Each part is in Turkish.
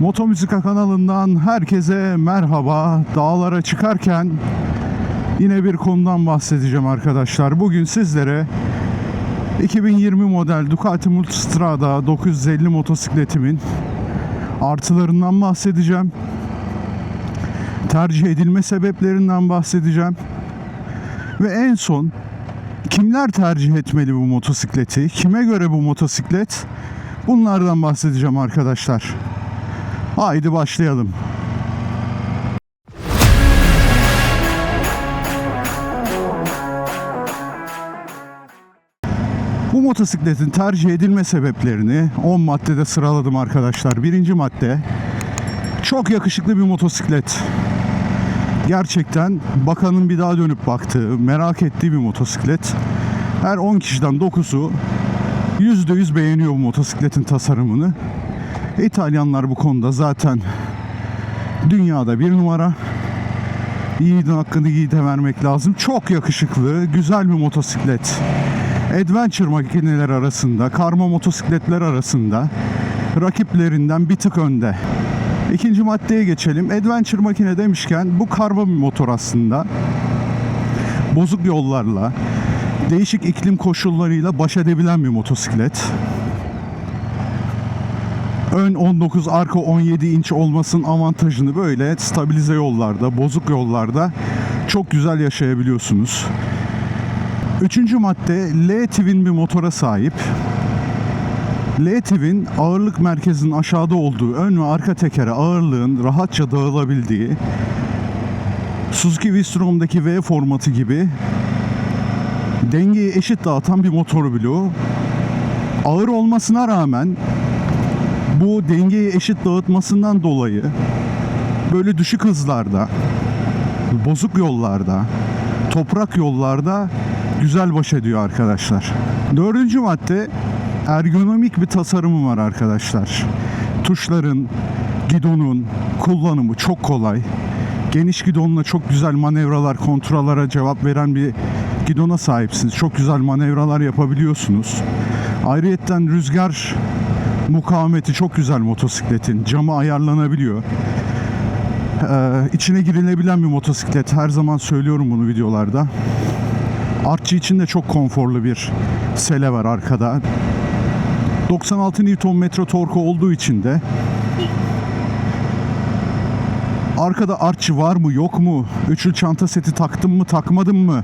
Motomüzika kanalından herkese merhaba. Dağlara çıkarken yine bir konudan bahsedeceğim arkadaşlar. Bugün sizlere 2020 model Ducati Multistrada 950 motosikletimin artılarından bahsedeceğim. Tercih edilme sebeplerinden bahsedeceğim. Ve en son kimler tercih etmeli bu motosikleti? Kime göre bu motosiklet? Bunlardan bahsedeceğim arkadaşlar. Haydi başlayalım. Bu motosikletin tercih edilme sebeplerini 10 maddede sıraladım arkadaşlar. Birinci madde, çok yakışıklı bir motosiklet. Gerçekten bakanın bir daha dönüp baktığı, merak ettiği bir motosiklet. Her 10 kişiden 9'u %100 beğeniyor bu motosikletin tasarımını. İtalyanlar bu konuda zaten dünyada bir numara. Yiğidin hakkını yiğide vermek lazım. Çok yakışıklı, güzel bir motosiklet. Adventure makineler arasında, karma motosikletler arasında rakiplerinden bir tık önde. İkinci maddeye geçelim. Adventure makine demişken bu karma bir motor aslında. Bozuk yollarla, değişik iklim koşullarıyla baş edebilen bir motosiklet. Ön 19, arka 17 inç olmasının avantajını böyle stabilize yollarda, bozuk yollarda çok güzel yaşayabiliyorsunuz. Üçüncü madde, L-Twin bir motora sahip. L-Twin ağırlık merkezinin aşağıda olduğu, ön ve arka tekere ağırlığın rahatça dağılabildiği, Suzuki V-Strom'daki V formatı gibi dengeyi eşit dağıtan bir motor bloğu. Ağır olmasına rağmen bu dengeyi eşit dağıtmasından dolayı böyle düşük hızlarda, bozuk yollarda, toprak yollarda güzel baş ediyor arkadaşlar. Dördüncü madde, ergonomik bir tasarımı var arkadaşlar. Tuşların, gidonun kullanımı çok kolay. Geniş gidonla çok güzel manevralar, kontralara cevap veren bir gidona sahipsiniz. Çok güzel manevralar yapabiliyorsunuz. Ayrıyetten rüzgar mukavemeti çok güzel motosikletin. Camı ayarlanabiliyor. İçine girilebilen bir motosiklet. Her zaman söylüyorum bunu videolarda. Artçı için de çok konforlu bir sele var arkada. 96 Nm torku olduğu için de arkada artçı var mı yok mu, üçlü çanta seti taktım mı takmadım mı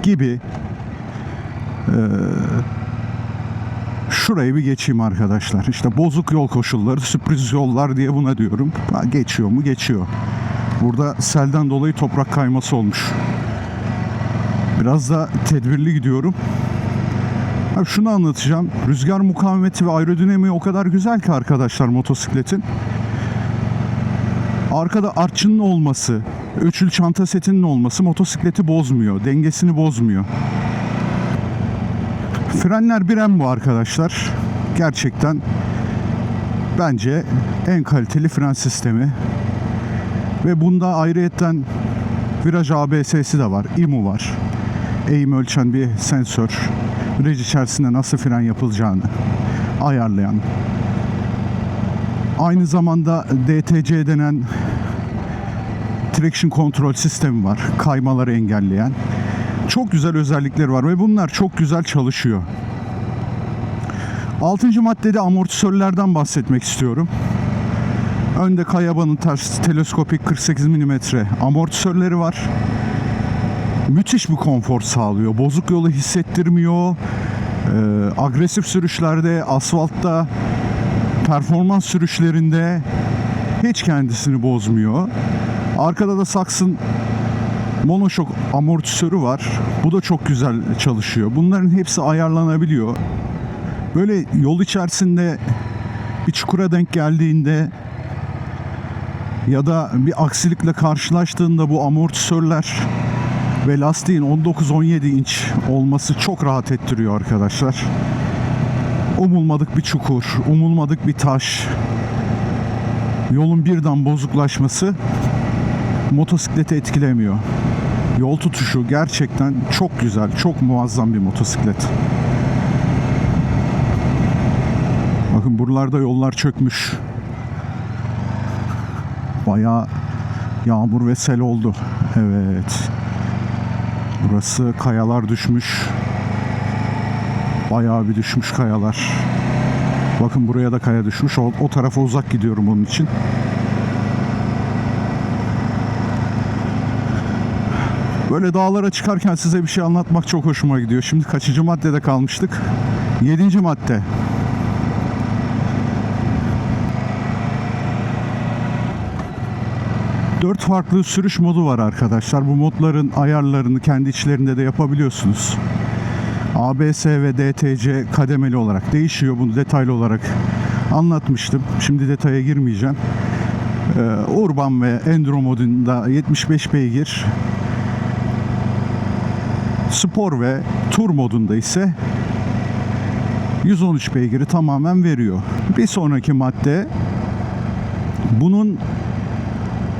gibi. Şurayı bir geçeyim arkadaşlar. İşte bozuk yol koşulları, sürpriz yollar diye buna diyorum. Geçiyor mu? Geçiyor. Burada selden dolayı toprak kayması olmuş. Biraz da tedbirli gidiyorum. Abi şunu anlatacağım. Rüzgar mukavemeti ve aerodinamiği o kadar güzel ki arkadaşlar motosikletin. Arkada artçının olması, üçlü çanta setinin olması motosikleti bozmuyor. Dengesini bozmuyor. Frenler Brembo arkadaşlar. Gerçekten bence en kaliteli fren sistemi. Ve bunda ayrıyetten viraj ABS'si de var. IMU var. Eğim ölçen bir sensör. Viraj içerisinde nasıl fren yapılacağını ayarlayan. Aynı zamanda DTC denen traction kontrol sistemi var. Kaymaları engelleyen. Çok güzel özellikleri var ve bunlar çok güzel çalışıyor. 6. maddede amortisörlerden bahsetmek istiyorum. Önde Kayaba'nın ters teleskopik 48 mm amortisörleri var. Müthiş bir konfor sağlıyor. Bozuk yolu hissettirmiyor. Agresif sürüşlerde, asfaltta, performans sürüşlerinde hiç kendisini bozmuyor. Arkada da Saxon monoşok amortisörü var. Bu da çok güzel çalışıyor. Bunların hepsi ayarlanabiliyor. Böyle yol içerisinde bir çukura denk geldiğinde ya da bir aksilikle karşılaştığında bu amortisörler ve lastiğin 19-17 inç olması çok rahat ettiriyor arkadaşlar. Umulmadık bir çukur, umulmadık bir taş, yolun birden bozuklaşması motosikleti etkilemiyor. Yol tutuşu gerçekten çok güzel, çok muazzam bir motosiklet. Bakın buralarda yollar çökmüş. Bayağı yağmur ve sel oldu. Evet. Burası kayalar düşmüş. Bayağı bir düşmüş kayalar. Bakın buraya da kaya düşmüş. O tarafa uzak gidiyorum onun için. Böyle dağlara çıkarken size bir şey anlatmak çok hoşuma gidiyor. Şimdi kaçıncı maddede kalmıştık? 7. madde. Dört farklı sürüş modu var arkadaşlar. Bu modların ayarlarını kendi içlerinde de yapabiliyorsunuz. ABS ve DTC kademeli olarak değişiyor. Bunu detaylı olarak anlatmıştım. Şimdi detaya girmeyeceğim. Urban ve Enduro modunda 75 beygir. Spor ve Tur modunda ise 113 beygiri tamamen veriyor. Bir sonraki madde, bunun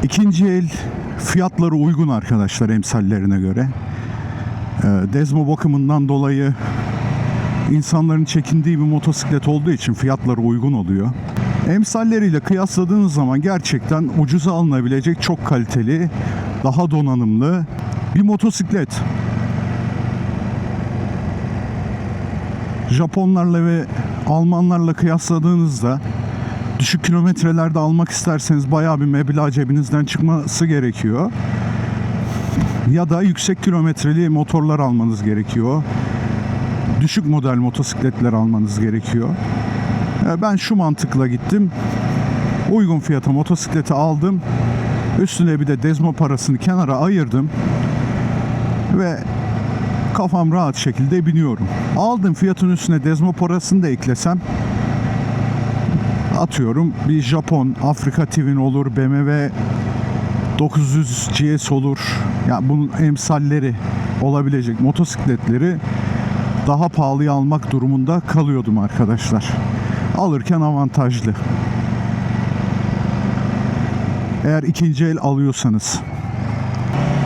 ikinci el fiyatları uygun arkadaşlar emsallerine göre. Dezmo bakımından dolayı insanların çekindiği bir motosiklet olduğu için fiyatları uygun oluyor. Emsalleriyle kıyasladığınız zaman gerçekten ucuza alınabilecek çok kaliteli, daha donanımlı bir motosiklet. Japonlarla ve Almanlarla kıyasladığınızda düşük kilometrelerde almak isterseniz bayağı bir meblağ cebinizden çıkması gerekiyor. Ya da yüksek kilometreli motorlar almanız gerekiyor. Düşük model motosikletler almanız gerekiyor. Ben şu mantıkla gittim. Uygun fiyata motosikleti aldım. Üstüne bir de dezmo parasını kenara ayırdım. Ve kafam rahat şekilde biniyorum. Aldığım fiyatın üstüne dezmo parasını da eklesem, atıyorum bir Japon Afrika Twin olur, BMW 900 GS olur. Yani bunun emsalleri olabilecek motosikletleri daha pahalıya almak durumunda kalıyordum arkadaşlar. Alırken avantajlı. Eğer ikinci el alıyorsanız.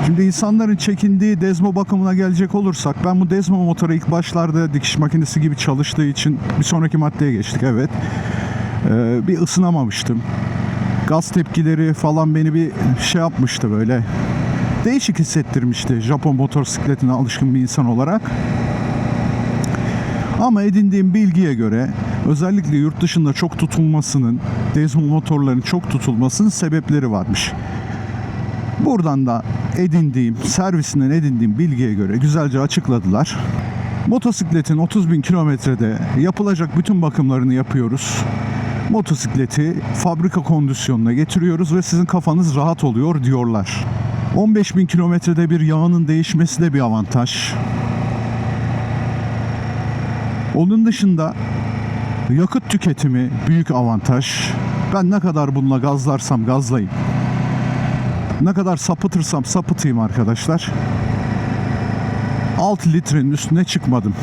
Şimdi insanların çekindiği dezmo bakımına gelecek olursak, ben bu dezmo motoru ilk başlarda dikiş makinesi gibi çalıştığı için bir sonraki maddeye geçtik, evet. Bir ısınamamıştım. Gaz tepkileri falan beni bir şey yapmıştı böyle. Değişik hissettirmişti Japon motosikletine alışkın bir insan olarak. Ama edindiğim bilgiye göre özellikle yurt dışında çok tutulmasının, dezmo motorların çok tutulmasının sebepleri varmış. Buradan da servisinden edindiğim bilgiye göre güzelce açıkladılar. Motosikletin 30.000 kilometrede yapılacak bütün bakımlarını yapıyoruz. Motosikleti fabrika kondisyonuna getiriyoruz ve sizin kafanız rahat oluyor diyorlar. 15.000 kilometrede bir yağının değişmesi de bir avantaj. Onun dışında yakıt tüketimi büyük avantaj. Ben ne kadar bununla gazlarsam gazlayayım, ne kadar sapıtırsam sapıtayım arkadaşlar, 6 litrenin üstüne çıkmadım.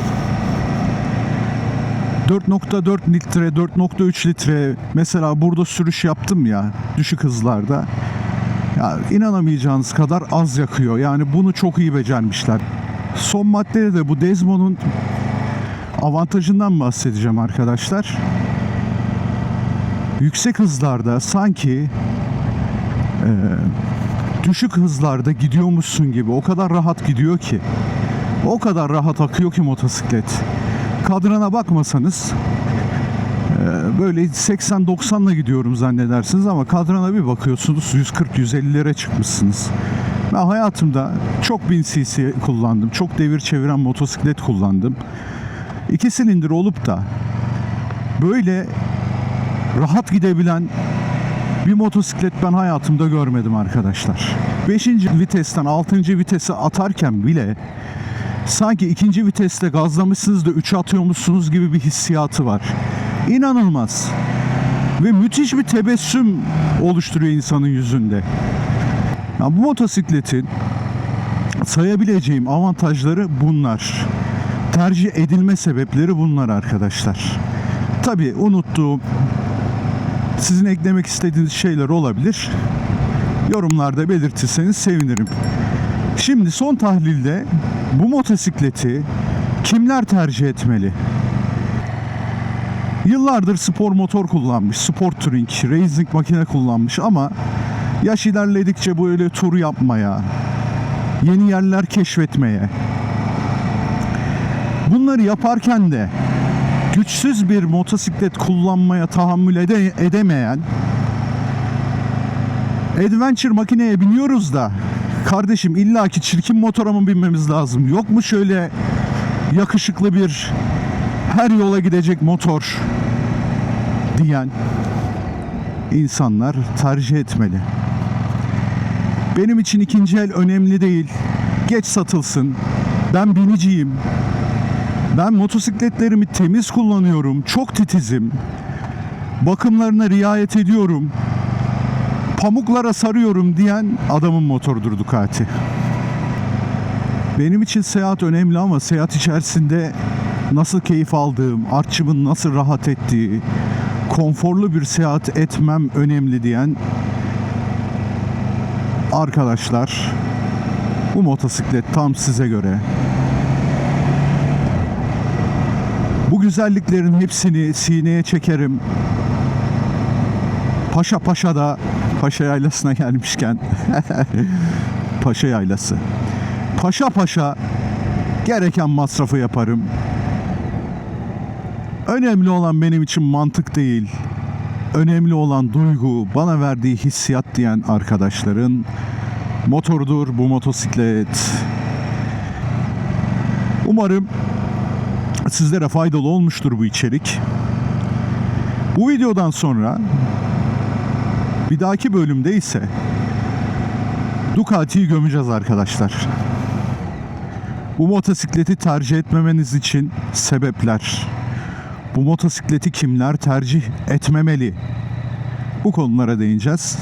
4.4 litre, 4.3 litre mesela burada sürüş yaptım ya düşük hızlarda. Ya inanamayacağınız kadar az yakıyor. Yani bunu çok iyi becermişler. Son maddede de bu Dezmo'nun avantajından bahsedeceğim arkadaşlar. Yüksek hızlarda sanki düşük hızlarda gidiyormuşsun gibi o kadar rahat gidiyor ki. O kadar rahat akıyor ki motosiklet. Kadrana bakmasanız böyle 80-90'la gidiyorum zannedersiniz ama kadrana bir bakıyorsunuz 140-150'lere çıkmışsınız. Ben hayatımda çok 1000 cc kullandım. Çok devir çeviren motosiklet kullandım. 2 silindir olup da böyle rahat gidebilen bir motosiklet ben hayatımda görmedim arkadaşlar. 5. vitesten 6. vitese atarken bile sanki 2. viteste gazlamışsınız da 3'e atıyormuşsunuz gibi bir hissiyatı var. İnanılmaz. Ve müthiş bir tebessüm oluşturuyor insanın yüzünde. Ya bu motosikletin sayabileceğim avantajları bunlar. Tercih edilme sebepleri bunlar arkadaşlar. Tabii unuttuğum, sizin eklemek istediğiniz şeyler olabilir. Yorumlarda belirtirseniz sevinirim. Şimdi son tahlilde bu motosikleti kimler tercih etmeli? Yıllardır spor motor kullanmış, sport touring, racing makine kullanmış ama Yaş ilerledikçe böyle tur yapmaya, yeni yerler keşfetmeye. Bunları yaparken de güçsüz bir motosiklet kullanmaya tahammül edemeyen, adventure makineye biniyoruz da kardeşim illaki çirkin motora mı binmemiz lazım? Yok mu şöyle yakışıklı bir her yola gidecek motor diyen insanlar tercih etmeli. Benim için ikinci el önemli değil. Geç satılsın. Ben biniciyim. Ben motosikletlerimi temiz kullanıyorum. Çok titizim. Bakımlarına riayet ediyorum. Pamuklara sarıyorum diyen adamın motorudur Ducati. Benim için seyahat önemli ama seyahat içerisinde nasıl keyif aldığım, artçımın nasıl rahat ettiği, konforlu bir seyahat etmem önemli diyen arkadaşlar, bu motosiklet tam size göre. Bu güzelliklerin hepsini sineye çekerim. Paşa'da Paşa Yaylası'na gelmişken Paşa Yaylası. Paşa gereken masrafı yaparım. Önemli olan benim için mantık değil. Önemli olan duygu, bana verdiği hissiyat diyen arkadaşların motorudur bu motosiklet. Umarım sizlere faydalı olmuştur bu içerik. Bu videodan sonra bir dahaki bölümde ise Ducati'yi gömeceğiz arkadaşlar. Bu motosikleti tercih etmemeniz için sebepler. Bu motosikleti kimler tercih etmemeli? Bu konulara değineceğiz.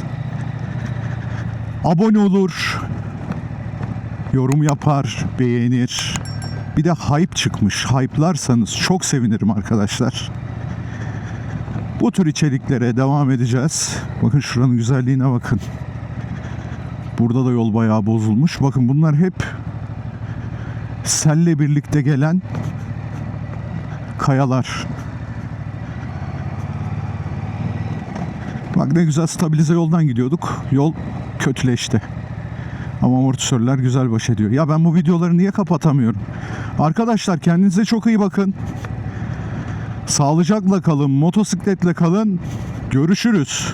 Abone olur, yorum yapar, beğenir. Bir de hype çıkmış. Hype'larsanız çok sevinirim arkadaşlar. Bu tür içeriklere devam edeceğiz. Bakın şuranın güzelliğine bakın. Burada da yol bayağı bozulmuş. Bakın bunlar hep selle birlikte gelen kayalar. Bak ne güzel stabilize yoldan gidiyorduk. Yol kötüleşti. Ama amortisörler güzel baş ediyor. Ya ben bu videoları niye kapatamıyorum? Arkadaşlar kendinize çok iyi bakın. Sağlıcakla kalın, motosikletle kalın. Görüşürüz.